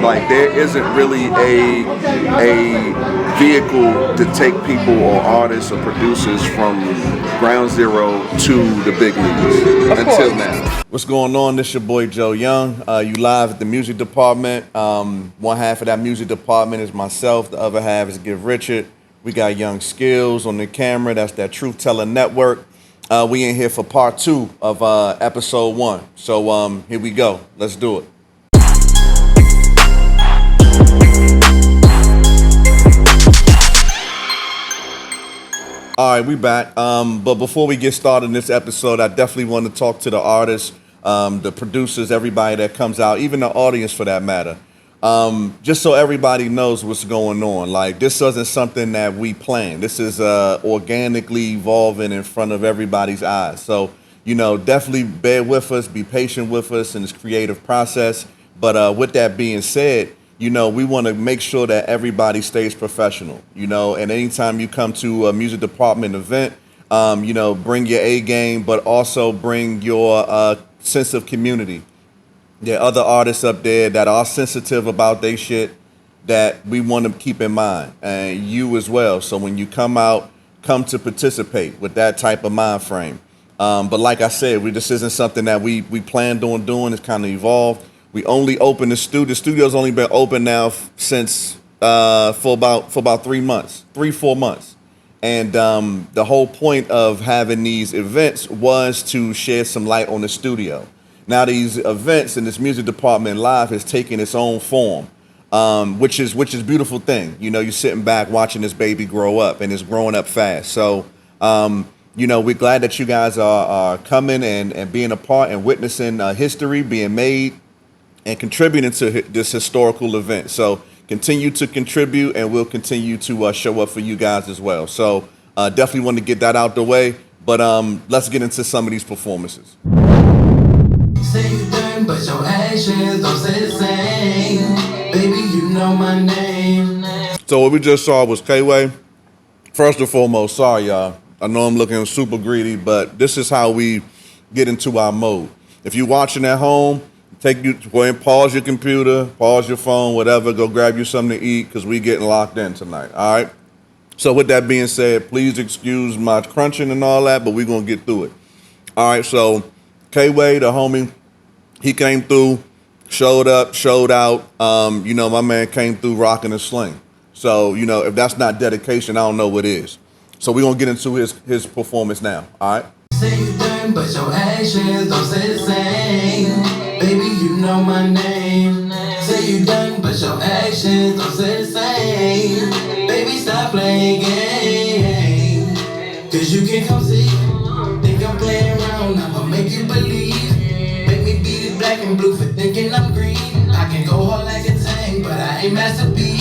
Like there isn't really a vehicle to take people or artists or producers from ground zero to the big leagues until now. What's going on? This your boy Joe Young. You live at the music department. One half of that music department is myself. The other half is Give Richard. We got Young Skillz on the camera. That's that Truth Tella Network. We in here for part 2 of episode 1. So here we go. Let's do it. All right, we back. But before we get started in this episode, I definitely want to talk to the artists, the producers, everybody that comes out, even the audience for that matter. Just so everybody knows what's going on. Like, this isn't something that we planned. This is organically evolving in front of everybody's eyes. So, definitely bear with us, be patient with us in this creative process. But with that being said, we want to make sure that everybody stays professional, and anytime you come to a music department event, bring your A game, but also bring your sense of community. There are other artists up there that are sensitive about their shit that we want to keep in mind, and you as well. So when you come out, come to participate with that type of mind frame. But like I said, this isn't something that we planned on doing. It's kind of evolved. We only opened the studio. The studio's only been open now since for about 4 months. And the whole point of having these events was to shed some light on the studio. Now these events in this music department live has taken its own form, which is a beautiful thing. You're sitting back watching this baby grow up, and it's growing up fast. So we're glad that you guys are coming and being a part and witnessing history being made and contributing to this historical event. So continue to contribute, and we'll continue to show up for you guys as well. So definitely want to get that out the way, but let's get into some of these performances. Say you done, but your actions don't say the same. Baby, you know my name. So what we just saw was K-Way. First and foremost, sorry y'all. I know I'm looking super greedy, but this is how we get into our mode. If you're watching at home, go ahead and pause your computer, pause your phone, whatever. Go grab you something to eat because we getting locked in tonight, all right? So with that being said, please excuse my crunching and all that, but we're going to get through it. All right, so K-Way, the homie, he came through, showed up, showed out. My man came through rocking a sling. So, if that's not dedication, I don't know what is. So we're going to get into his performance now, all right? Say you done, but your actions don't say the same. Baby, you know my name. Say you done, but your actions don't say the same. Baby, stop playing games. Cause you can come see. Think I'm playing around, I'ma make you believe. Make me beat it black and blue for thinking I'm green. I can go hard like a tank, but I ain't Master B.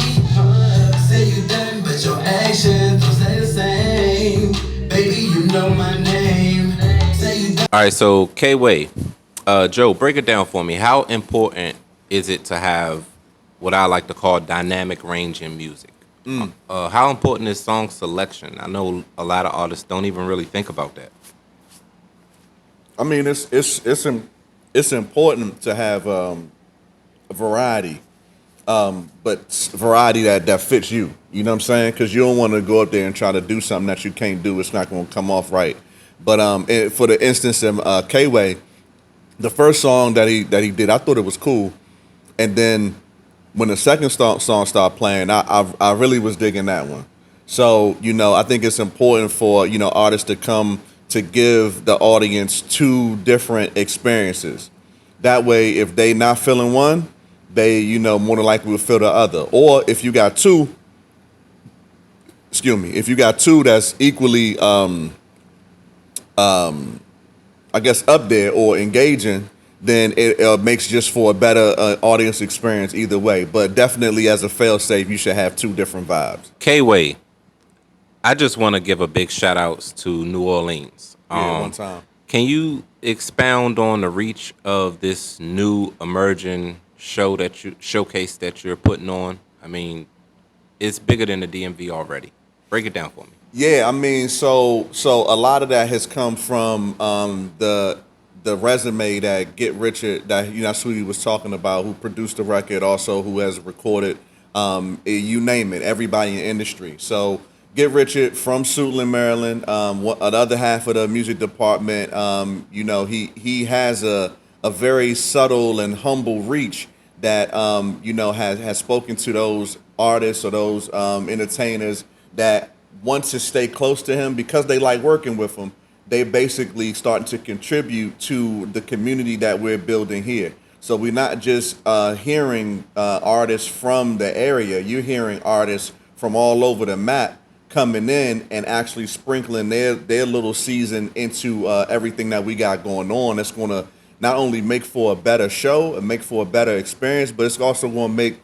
Say you done, but your actions don't say the same. Baby, you know my name. Say you done. All right, so K-Way. Joe, break it down for me. How important is it to have what I like to call dynamic range in music? How important is song selection? I know a lot of artists don't even really think about that. I mean, it's important to have a variety, but variety that fits you. You know what I'm saying? Because you don't want to go up there and try to do something that you can't do. It's not going to come off right. But for the instance of K-Way, the first song that he did, I thought it was cool, and then when the second song started playing, I really was digging that one. So I think it's important for artists to come to give the audience 2 different experiences. That way, if they not feeling one, they more than likely will feel the other. Or if you got two, that's equally I guess up there or engaging, then it makes just for a better audience experience either way. But definitely as a fail-safe, you should have 2 different vibes. K-Way, I just want to give a big shout outs to New Orleans. One time. Can you expound on the reach of this new emerging showcase that you're putting on? I mean, it's bigger than the DMV already. Break it down for me. Yeah, I mean, so a lot of that has come from the the resume that Get Richard, that that's who he was talking about, who produced the record, also who has recorded, you name it, everybody in the industry. So Get Richard from Suitland, Maryland, the other half of the music department. He has a very subtle and humble reach that has spoken to those artists or those entertainers that want to stay close to him because they like working with him. They basically starting to contribute to the community that we're building here. So we're not just hearing artists from the area. You're hearing artists from all over the map coming in and actually sprinkling their little season into everything that we got going on. That's going to not only make for a better show and make for a better experience, but it's also going to make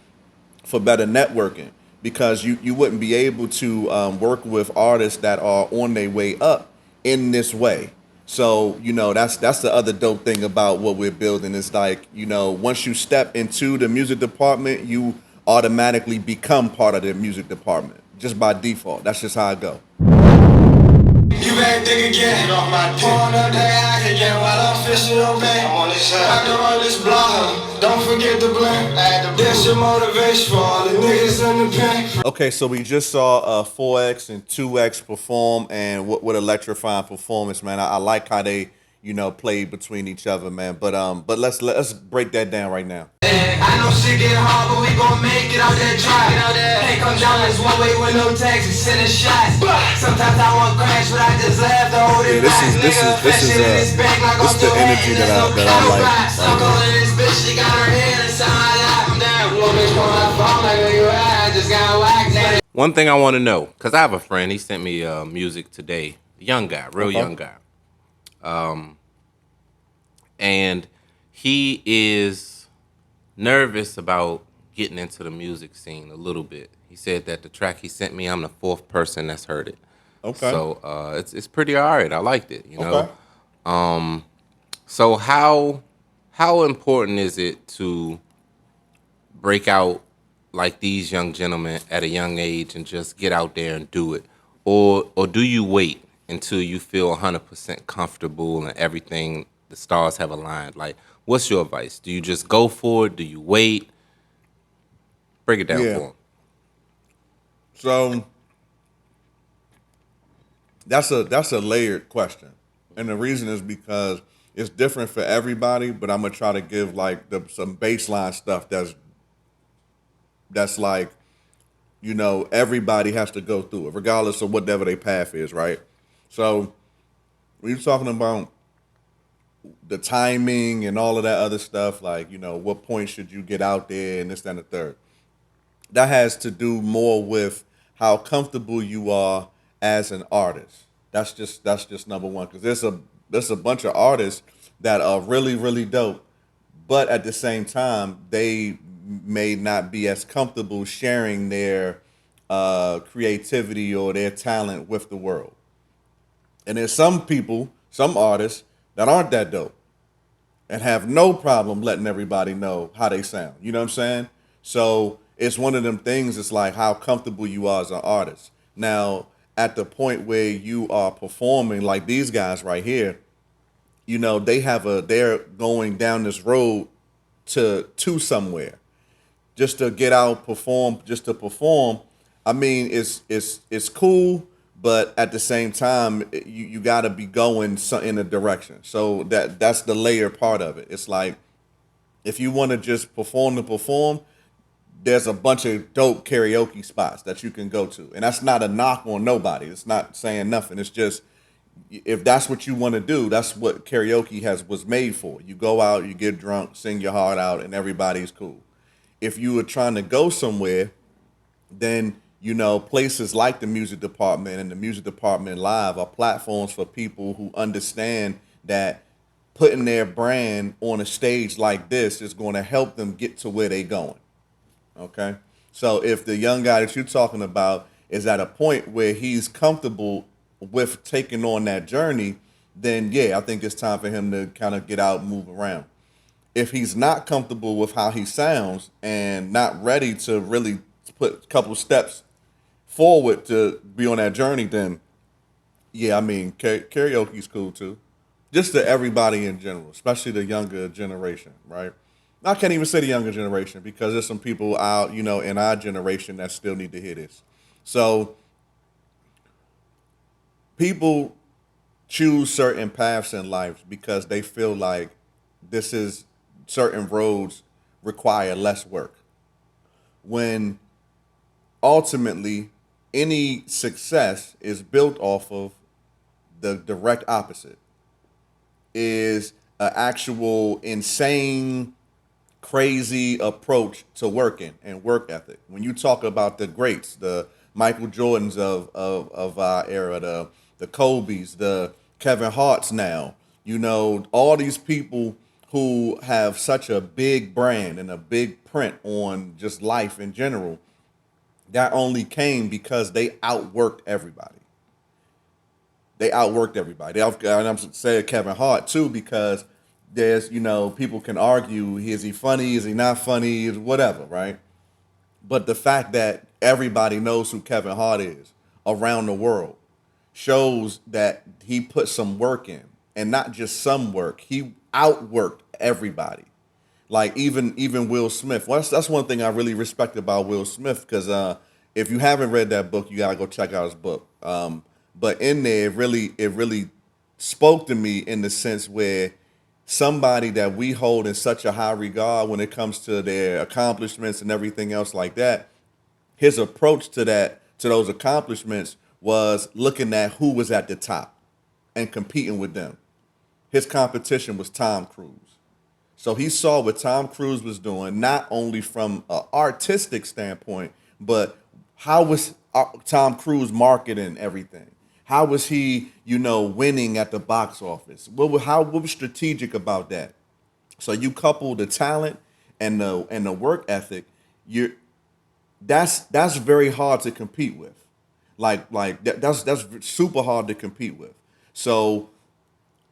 for better networking, because you wouldn't be able to work with artists that are on their way up in this way. So that's the other dope thing about what we're building. Is like, once you step into the music department, you automatically become part of the music department just by default. That's just how it go. You back dig again. Pouring up that yak again while I'm fishing on bait. I'm on this side. I can run this block. Don't forget the blink. That's your motivation for all the niggas in the pen. Okay, so we just saw 4X and 2X perform, and what electrifying performance, man. I like how they played between each other, man. But let's break that down right now. I know shit get hard, but we gon' make it out that drive. Can't come down this one way with no taxi, sending shots. Sometimes I want crash, but I just have to hold it back. This is the energy that I like. I'm calling this bitch, she got her head inside my lap. I'm down, little bitch on my phone like where you at? I just got whacked. One thing I want to know, because I have a friend, he sent me music today. Young guy, real young guy. And he is nervous about getting into the music scene a little bit. He said that the track he sent me, I'm the fourth person that's heard it. Okay. So it's pretty all right. I liked it, know. Okay. So how important is it to break out like these young gentlemen at a young age and just get out there and do it? Or do you wait until you feel 100% comfortable and everything, the stars have aligned? Like, what's your advice? Do you just go for it? Do you wait? Break it down for them. So that's a layered question, and the reason is because it's different for everybody. But I'm gonna try to give like some baseline stuff that's like, everybody has to go through it, regardless of whatever their path is, right? So when you're talking about the timing and all of that other stuff, like, what point should you get out there and this, that, and the third, that has to do more with how comfortable you are as an artist. That's just number one, because there's a bunch of artists that are really, really dope, but at the same time, they may not be as comfortable sharing their creativity or their talent with the world. And there's some artists that aren't that dope and have no problem letting everybody know how they sound. You know what I'm saying? So it's one of them things. It's like how comfortable you are as an artist. Now, at the point where you are performing like these guys right here, they're going down this road to somewhere just to get out, perform, just to perform. I mean, it's cool, but at the same time, you got to be going in a direction. So that's the layer part of it. It's like, if you want to just perform to perform, there's a bunch of dope karaoke spots that you can go to. And that's not a knock on nobody. It's not saying nothing. It's just, if that's what you want to do, that's what karaoke was made for. You go out, you get drunk, sing your heart out, and everybody's cool. If you were trying to go somewhere, then places like the music department and the music department live are platforms for people who understand that putting their brand on a stage like this is going to help them get to where they're going. Okay? So if the young guy that you're talking about is at a point where he's comfortable with taking on that journey, then I think it's time for him to kind of get out and move around. If he's not comfortable with how he sounds and not ready to really put a couple steps forward to be on that journey, then I mean, karaoke's cool too. just to everybody in general, especially the younger generation, right? I can't even say the younger generation because there's some people out, in our generation that still need to hear this. So people choose certain paths in life because they feel like this is certain roads require less work. When ultimately any success is built off of the direct opposite is an actual insane crazy approach to working and work ethic. When you talk about the greats, the Michael Jordans of our era, the Kobe's, the Kevin Hart's now, all these people who have such a big brand and a big print on just life in general, that only came because they outworked everybody. They outworked everybody. And I'm saying Kevin Hart too because there's, people can argue, is he funny, is he not funny, is whatever, right? But the fact that everybody knows who Kevin Hart is around the world shows that he put some work in, and not just some work. He outworked everybody. Like even Will Smith. Well, that's one thing I really respect about Will Smith because if you haven't read that book, you gotta go check out his book. But in there, it really spoke to me in the sense where somebody that we hold in such a high regard when it comes to their accomplishments and everything else like that, his approach to those accomplishments was looking at who was at the top and competing with them. His competition was Tom Cruise. So he saw what Tom Cruise was doing, not only from an artistic standpoint, but how was Tom Cruise marketing everything? How was he, winning at the box office? What was strategic about that? So you couple the talent and the work ethic, that's very hard to compete with. That's super hard to compete with. So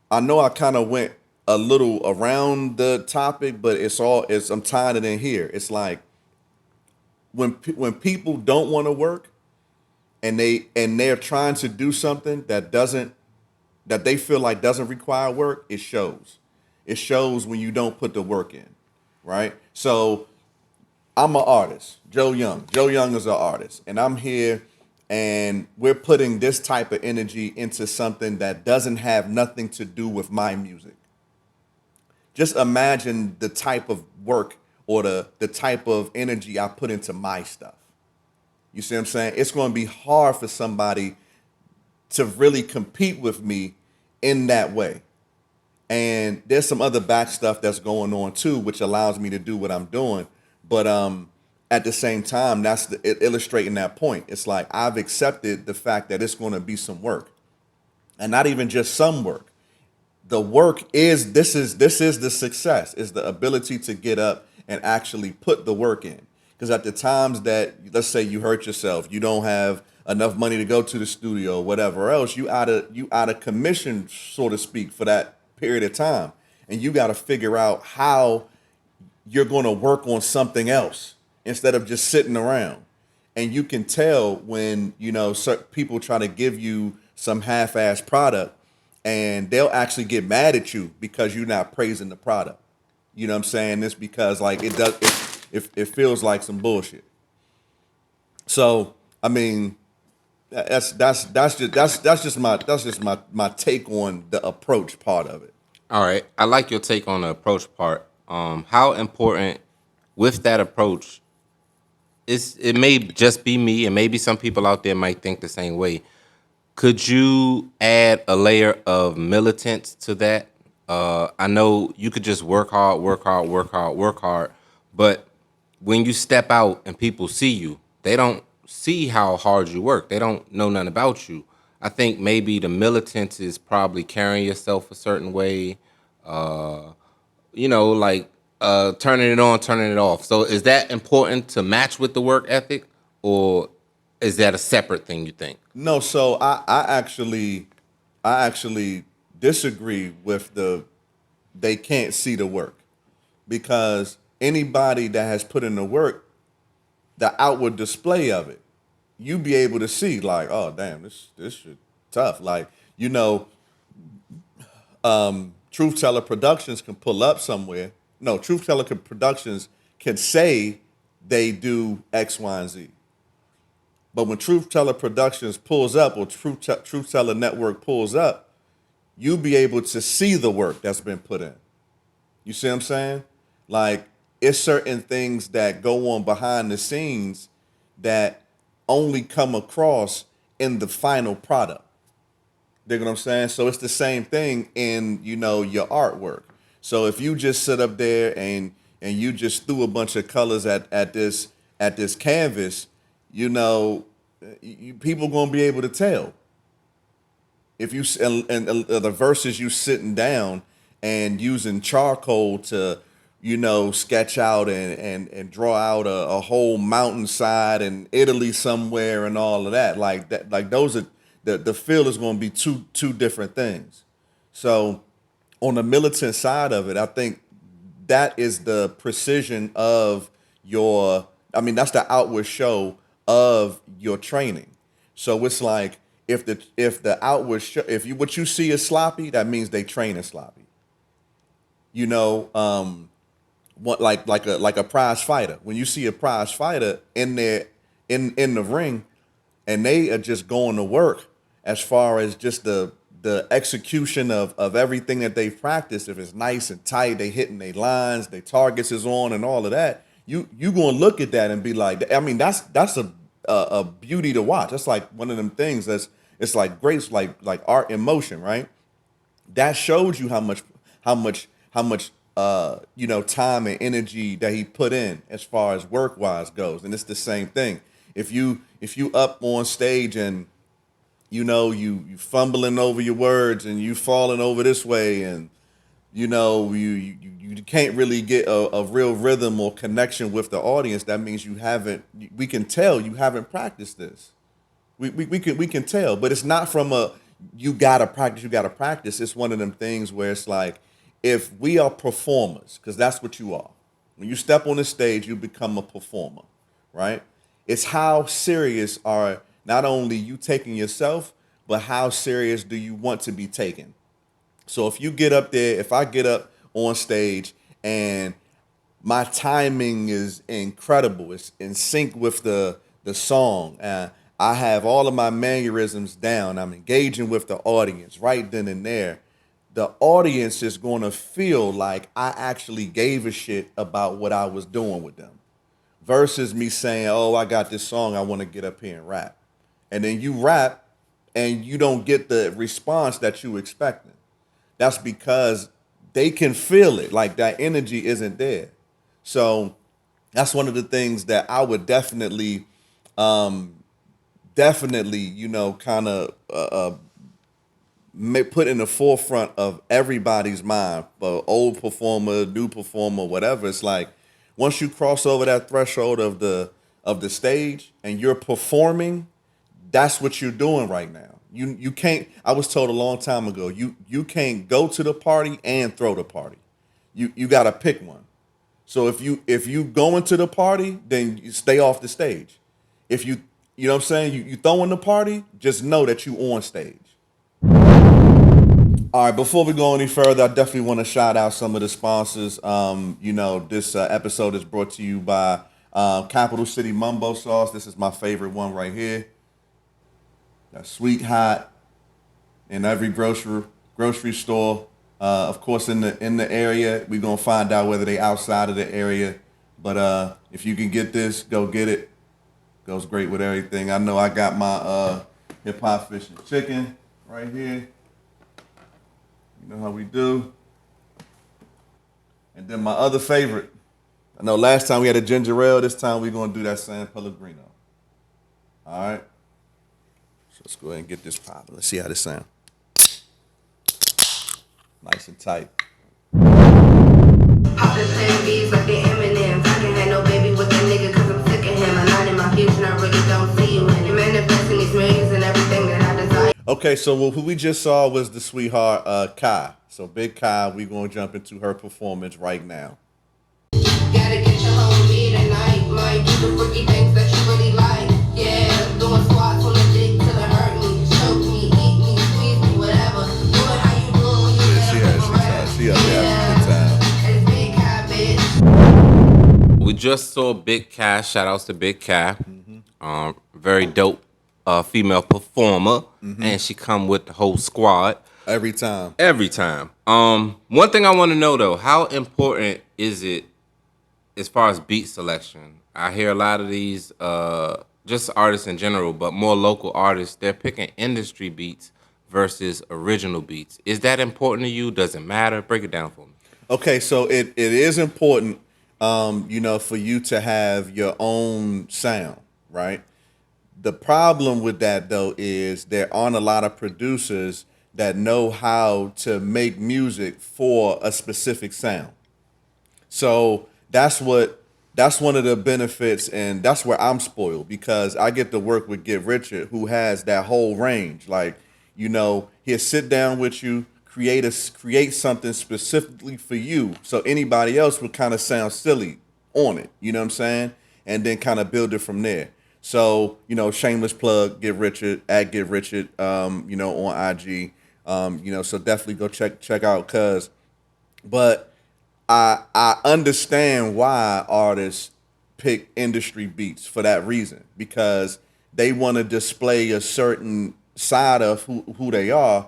I know I kind of went a little around the topic, but I'm tying it in here. It's like when people don't want to work and they're trying to do something that they feel like doesn't require work, it shows. It shows when you don't put the work in, right? So I'm an artist, Joe Young. Joe Young is an artist, and I'm here, and we're putting this type of energy into something that doesn't have nothing to do with my music. Just imagine the type of work or the type of energy I put into my stuff. You see what I'm saying? It's going to be hard for somebody to really compete with me in that way. And there's some other back stuff that's going on too, which allows me to do what I'm doing. But at the same time, that's illustrating that point. It's like I've accepted the fact that it's going to be some work, and not even just some work. The work is this is the success, is the ability to get up and actually put the work in. Because at the times that, let's say you hurt yourself, you don't have enough money to go to the studio or whatever else, you out of commission, so to speak, for that period of time. And you got to figure out how you're going to work on something else instead of just sitting around. And you can tell when, certain people try to give you some half-ass product, and they'll actually get mad at you because you're not praising the product. You know what I'm saying? It's because like it feels like some bullshit. So I mean, that's just my take on the approach part of it. All right, I like your take on the approach part. How important with that approach is? It may just be me, and maybe some people out there might think the same way. Could you add a layer of militance to that? I know you could just work hard, work hard, work hard, work hard, but when you step out and people see you, they don't see how hard you work. They don't know nothing about you. I think maybe the militance is probably carrying yourself a certain way, uh, like turning it on, turning it off. So is that important to match with the work ethic, or is that a separate thing you think? No, so I actually disagree with they can't see the work because anybody that has put in the work, the outward display of it, you be able to see like, oh damn, this shit tough. Like, Truth Teller Productions can pull up somewhere. No, Truth Teller Productions can say they do X, Y, and Z. But when Truth Teller Productions pulls up or Truth Tella Network pulls up, you'll be able to see the work that's been put in. You see what I'm saying? Like, it's certain things that go on behind the scenes that only come across in the final product. Dig what I'm saying? So it's the same thing in, your artwork. So if you just sit up there and you just threw a bunch of colors at this canvas, people gonna be able to tell. If you and the verses you sitting down and using charcoal to, sketch out and draw out a whole mountainside in Italy somewhere and all of that, like those are the feel is going to be two different things. So on the militant side of it, I think that is the precision of that's the outward show of your training. So it's like if the outward show, what you see is sloppy, that means they train is sloppy. What like a prize fighter. When you see a prize fighter in there in the ring, and they are just going to work as far as just the execution of everything that they've practiced. If it's nice and tight, they hitting their lines, their targets is on, and all of that. You gonna look at that and be like, that's a beauty to watch. That's like one of them things it's like great, it's like art in motion, right? That shows you how much time and energy that he put in as far as work wise goes. And it's the same thing. If you up on stage and you fumbling over your words and you falling over this way and you can't really get a real rhythm or connection with the audience, that means we can tell you haven't practiced this. We can tell, but it's not from you gotta practice. It's one of them things where it's like, if we are performers, because that's what you are. When you step on the stage, you become a performer, right? It's how serious are not only you taking yourself, but how serious do you want to be taken? So if I get up on stage and my timing is incredible, it's in sync with the song, I have all of my mannerisms down, I'm engaging with the audience right then and there, the audience is going to feel like I actually gave a shit about what I was doing with them, versus me saying, oh, I got this song, I want to get up here and rap. And then you rap and you don't get the response that you expecting. That's because they can feel it, like that energy isn't there. So that's one of the things that I would definitely, kind of put in the forefront of everybody's mind, old performer, new performer, whatever. It's like, once you cross over that threshold of the stage and you're performing, that's what you're doing right now. You can't, I was told a long time ago, you can't go to the party and throw the party. You gotta pick one. So if you go into the party, then you stay off the stage. If you know what I'm saying, you throw in the party, just know that you on stage. All right, before we go any further, I definitely want to shout out some of the sponsors. This episode is brought to you by Capital City Mambo Sauce. This is my favorite one right here. That's sweet hot in every grocery store. Of course, in the area, we're gonna find out whether they outside of the area. But if you can get this, go get it. Goes great with everything. I know I got my hip hop fish and chicken right here. You know how we do. And then my other favorite. I know last time we had a ginger ale. This time we're going to do that San Pellegrino. All right. So let's go ahead and get this popping. Let's see how this sounds. Nice and tight. Pop the plan B's like the M&M's. I can have no baby with that nigga cause I'm sick of him. I'm not in my future, I really don't see you in it. Manifesting these millions and everything that I desire. Okay, so who we just saw was the sweetheart, Kai. So Big Kai, we're going to jump into her performance right now. Gotta get your home me tonight. Might do the freaky things that you really like. Yeah, doing squats on the dick till it hurt me. Choke me, eat me, squeeze me, whatever. Do it how you doing when you See just saw Big Cash. Shout outs to Big Cash. Very dope female performer, and she come with the whole squad Every time. every time. One thing I want to know though, how important is it as far as beat selection? I hear a lot of these, just artists in general, but more local artists, they're picking industry beats versus original beats. Is that important to you? Does it matter? Break it down for me. Okay, so it is important, for you to have your own sound, right? The problem with that though is there aren't a lot of producers that know how to make music for a specific sound. So that's one of the benefits, and that's where I'm spoiled because I get to work with Get Richard, who has that whole range. Like, he'll sit down with you, create something specifically for you, so anybody else would kind of sound silly on it. You know what I'm saying? And then kind of build it from there. So, shameless plug, Get Richard at Get Richard, on IG. So definitely go check out Cuz. But I understand why artists pick industry beats for that reason, because they want to display a certain side of who they are,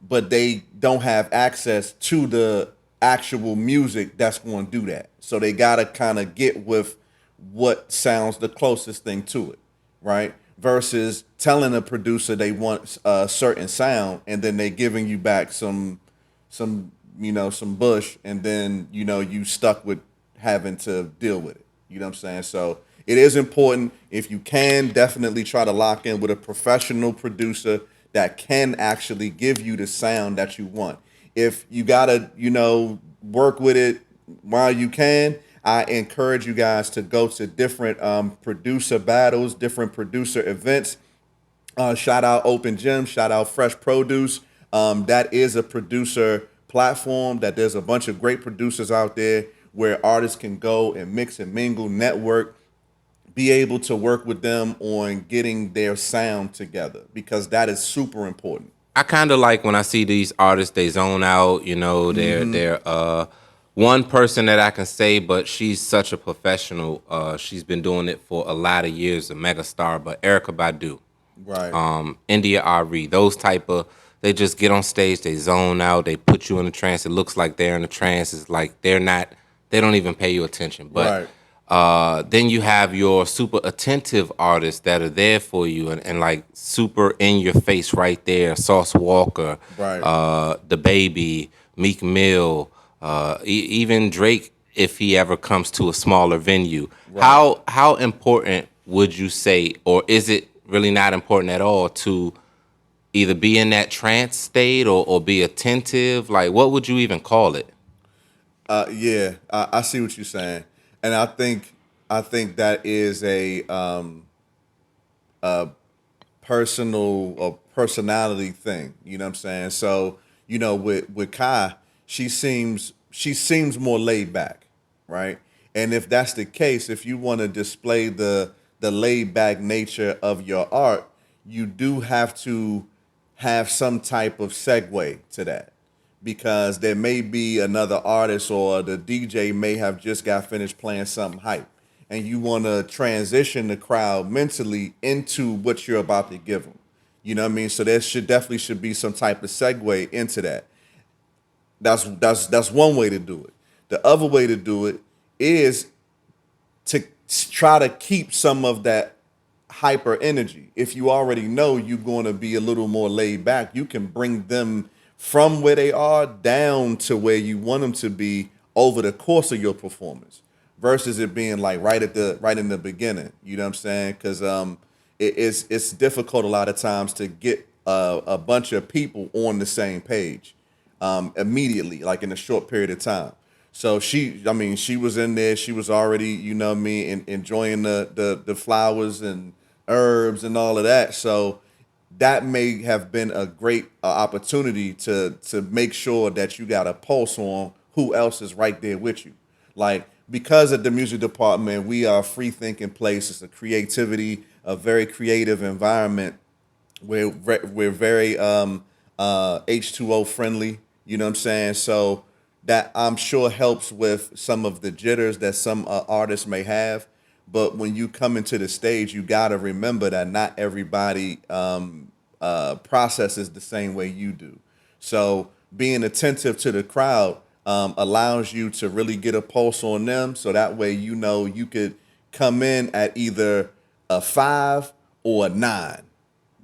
but they don't have access to the actual music that's going to do that. So they got to kind of get with what sounds the closest thing to it, right? Versus telling a producer they want a certain sound and then they giving you back some bush, and then you stuck with having to deal with it. You know what I'm saying? So it is important. If you can, definitely try to lock in with a professional producer that can actually give you the sound that you want. If you gotta, work with it while you can, I encourage you guys to go to different producer battles, different producer events. Shout out Open Gym, shout out Fresh Produce. That is a producer platform that there's a bunch of great producers out there where artists can go and mix and mingle, network, be able to work with them on getting their sound together, because that is super important. I kind of like when I see these artists, they zone out, they're one person that I can say, but she's such a professional. She's been doing it for a lot of years, a mega star, but Erykah Badu. Right. India Ari, those type of, they just get on stage, they zone out, they put you in a trance. It looks like they're in a trance. It's like they don't even pay you attention. But then you have your super attentive artists that are there for you and like super in your face right there. Sauce Walker, Right. The Baby, Meek Mill, even Drake, if he ever comes to a smaller venue. Right. How important would you say, or is it really not important at all, to either be in that trance state or be attentive? Like, what would you even call it? Yeah, I see what you're saying, and I think that is a personal or personality thing. You know what I'm saying? So with Kai, she seems more laid back, right? And if that's the case, if you want to display the laid back nature of your art, you do have to have some type of segue to that, because there may be another artist or the DJ may have just got finished playing something hype, and you want to transition the crowd mentally into what you're about to give them. You know what I mean? So there should be some type of segue into that. That's one way to do it. The other way to do it is to try to keep some of that hyper energy. If you already know you're going to be a little more laid back, you can bring them from where they are down to where you want them to be over the course of your performance, versus it being like right in the beginning. You know what I'm saying? Because it's difficult a lot of times to get a bunch of people on the same page immediately, like in a short period of time. So she was in there. She was already, enjoying the flowers and herbs and all of that. So that may have been a great opportunity to make sure that you got a pulse on who else is right there with you. Like, because at the music department, we are a free thinking place. It's a very creative environment. We're very H2O friendly. You know what I'm saying? So that I'm sure helps with some of the jitters that some artists may have. But when you come into the stage, you got to remember that not everybody processes the same way you do. So being attentive to the crowd allows you to really get a pulse on them. So that way, you know, you could come in at either a 5 or a 9,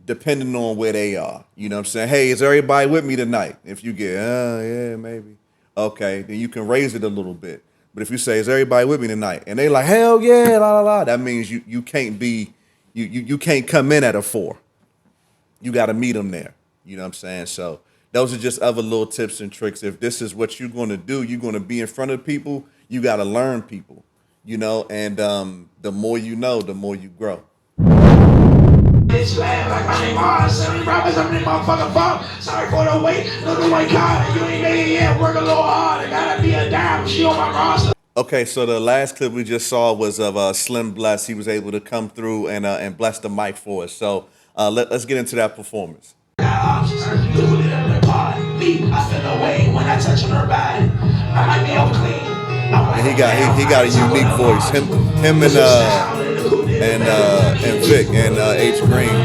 depending on where they are. You know what I'm saying? Hey, is everybody with me tonight? If you get, yeah, maybe. Okay, then you can raise it a little bit. But if you say, is everybody with me tonight? And they like, hell yeah, la la la. That means you can't be, you can't come in at a 4. You got to meet them there. You know what I'm saying? So those are just other little tips and tricks. If this is what you're going to do, you're going to be in front of people, you got to learn people, you know, and the more you know, the more you grow. Bitch, you act like my name hard. 70 rappers, I'm in motherfucking bump. Sorry for the wait, little white collar. You ain't made it yet, work a little harder. Gotta be a dime, she on my roster. Okay, so the last clip we just saw was of Slim Bless. He was able to come through and bless the mic for us. So let's get into that performance. I feel away when I touch on her body. I might be all clean. And he got a unique voice. Him and Vic and H Green,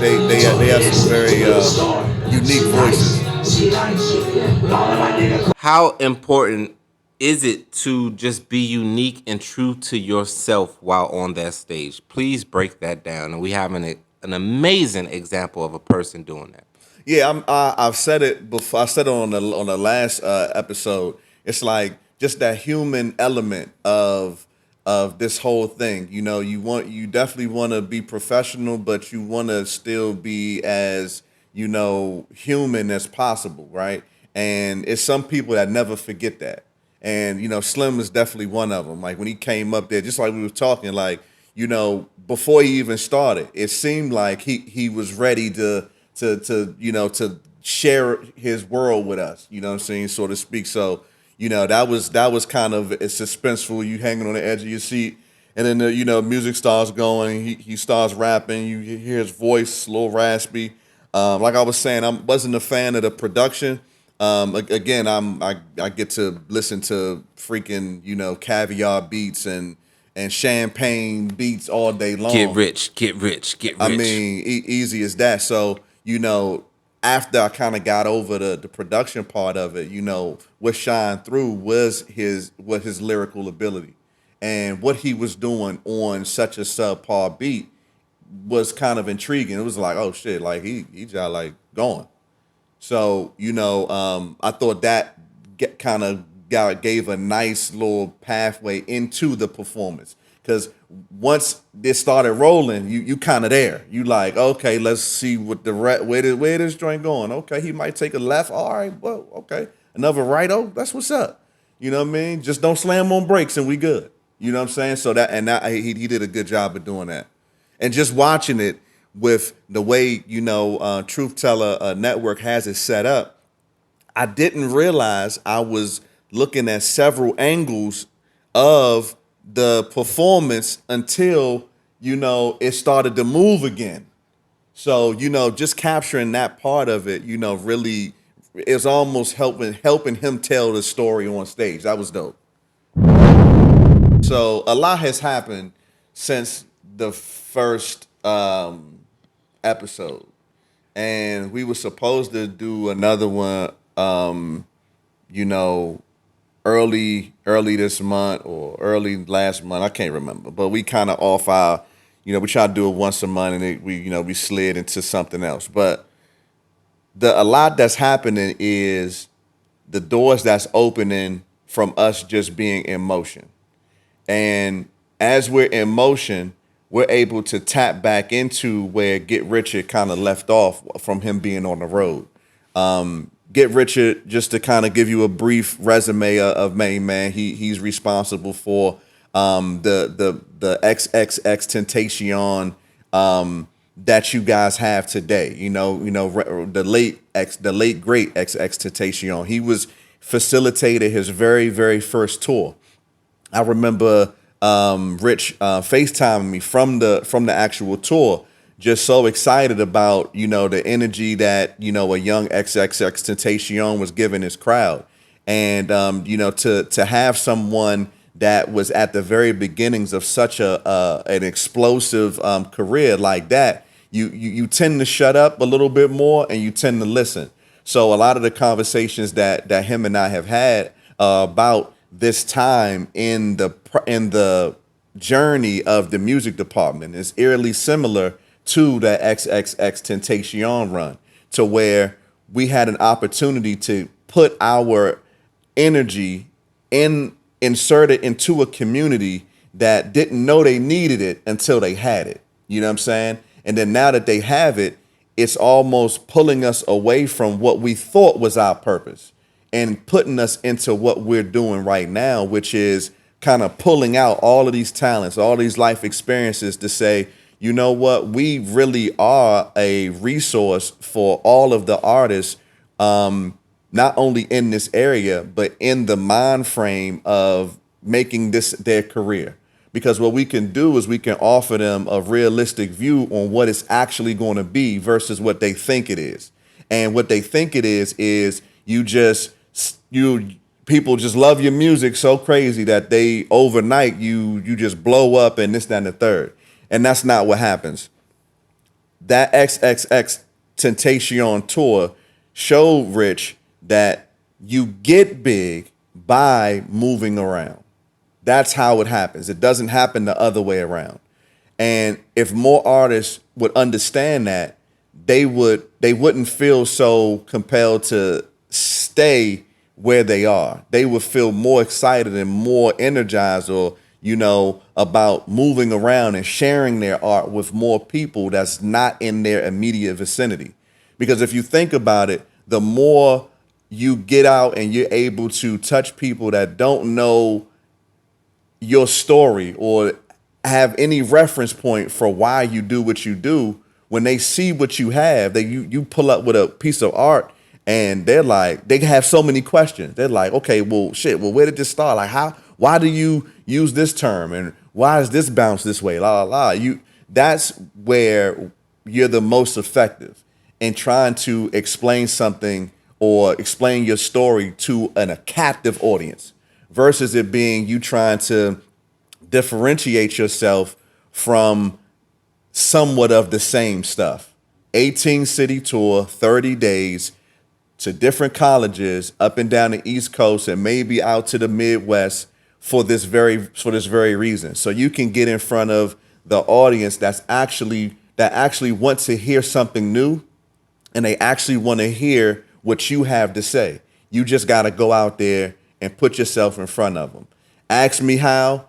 they have some very unique voices. How important is it to just be unique and true to yourself while on that stage? Please break that down. And we have an amazing example of a person doing that. Yeah, I've said it before. I said it on the last episode. It's like just that human element of this whole thing. You know, you definitely want to be professional, but you want to still be as, you know, human as possible, right? And it's some people that never forget that. And, you know, Slim is definitely one of them. Like when he came up there, just like we were talking, like, you know, before he even started, it seemed like he was ready to you know, to share his world with us, you know what I'm saying, so to speak. So, you know, that was kind of suspenseful. You hanging on the edge of your seat, and then you know, music starts going. He starts rapping. You hear his voice, a little raspy. Like I was saying, I wasn't a fan of the production. Again, I get to listen to freaking, you know, caviar beats and champagne beats all day long. Get rich, get rich, get rich. I mean, easy as that. So, you know, after I kind of got over the production part of it, you know, what shined through was his lyrical ability, and what he was doing on such a subpar beat was kind of intriguing. It was like, oh shit, like he just like going. So, you know, I thought that gave a nice little pathway into the performance. Because once it started rolling, you kind of there. You like, okay, let's see what where this joint going. Okay, he might take a left. All right, well, okay. Another right. Oh, that's what's up. You know what I mean? Just don't slam on brakes and we good. You know what I'm saying? So he did a good job of doing that. And just watching it with the way, you know, Truth Tella Network has it set up, I didn't realize I was looking at several angles of the performance until, you know, it started to move again. So, you know, just capturing that part of it, you know, really is almost helping him tell the story on stage. That was dope. So a lot has happened since the first episode, and we were supposed to do another one, you know, early this month or early last month. I can't remember, but we kind of off our, you know, we try to do it once a month, and we slid into something else. But a lot that's happening is the doors that's opening from us just being in motion. And as we're in motion, we're able to tap back into where Get Richard kind of left off from him being on the road. Get Richard, just to kind of give you a brief resume of Main Man, he's responsible for the XXX Temptation that you guys have today. You know the late great XX Temptation. He was facilitated his very, very first tour. I remember Rich FaceTiming me from the actual tour, just so excited about, you know, the energy that, you know, a young XXX Temptation was giving his crowd. And to have someone that was at the very beginnings of such an explosive career like that, you tend to shut up a little bit more and you tend to listen. So a lot of the conversations that him and I have had about this time in the journey of the music department is eerily similar to the XXX run, to where we had an opportunity to put our energy inserted into a community that didn't know they needed it until they had it. You know what I'm saying? And then now that they have it, it's almost pulling us away from what we thought was our purpose and putting us into what we're doing right now, which is kind of pulling out all of these talents, all these life experiences to say, you know what, we really are a resource for all of the artists, not only in this area, but in the mind frame of making this their career. Because what we can do is we can offer them a realistic view on what it's actually going to be versus what they think it is. And what they think it is people just love your music so crazy that they overnight you just blow up and this, that, and the third. And that's not what happens. That XXX Tentacion tour showed Rich that you get big by moving around. That's how it happens. It doesn't happen the other way around. And if more artists would understand that, they wouldn't feel so compelled to stay where they are. They would feel more excited and more energized about moving around and sharing their art with more people that's not in their immediate vicinity. Because if you think about it, the more you get out and you're able to touch people that don't know your story or have any reference point for why you do what you do, when they see what you have, you pull up with a piece of art and they're like, they have so many questions. They're like, okay, well, where did this start? Like, why do you use this term? And why is this bounce this way? La, la, la. That's where you're the most effective in trying to explain something or explain your story to a captive audience versus it being you trying to differentiate yourself from somewhat of the same stuff. 18-city tour, 30 days to different colleges up and down the East Coast and maybe out to the Midwest for this very reason. So you can get in front of the audience that actually want to hear something new and they actually want to hear what you have to say. You just got to go out there and put yourself in front of them. Ask me how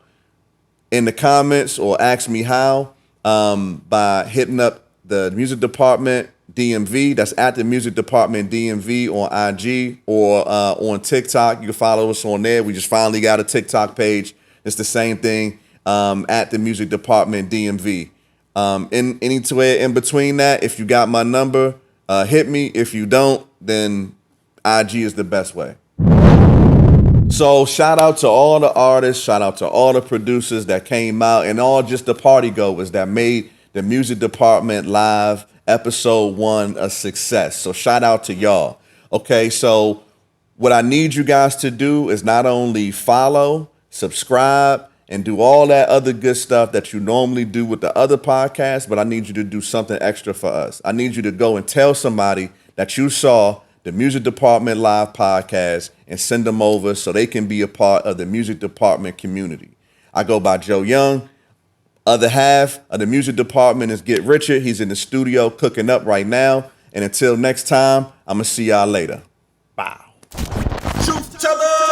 in the comments or ask me how by hitting up the music department DMV. That's at the music department DMV on IG or on TikTok. You can follow us on there. We just finally got a TikTok page. It's the same thing at the music department DMV. Anywhere in between that, if you got my number, hit me. If you don't, then IG is the best way. So shout out to all the artists, shout out to all the producers that came out and all just the party goers that made the music department live episode 1 a success. So shout out to y'all. Okay, so what I need you guys to do is not only follow, subscribe, and do all that other good stuff that you normally do with the other podcasts, but I need you to do something extra for us. I need you to go and tell somebody that you saw the Music Department Live podcast and send them over so they can be a part of the music department community. I go by Joe Young. Other half of the music department is Get Richard. He's in the studio cooking up right now. And until next time, I'm going to see y'all later. Bye. Truth Tella.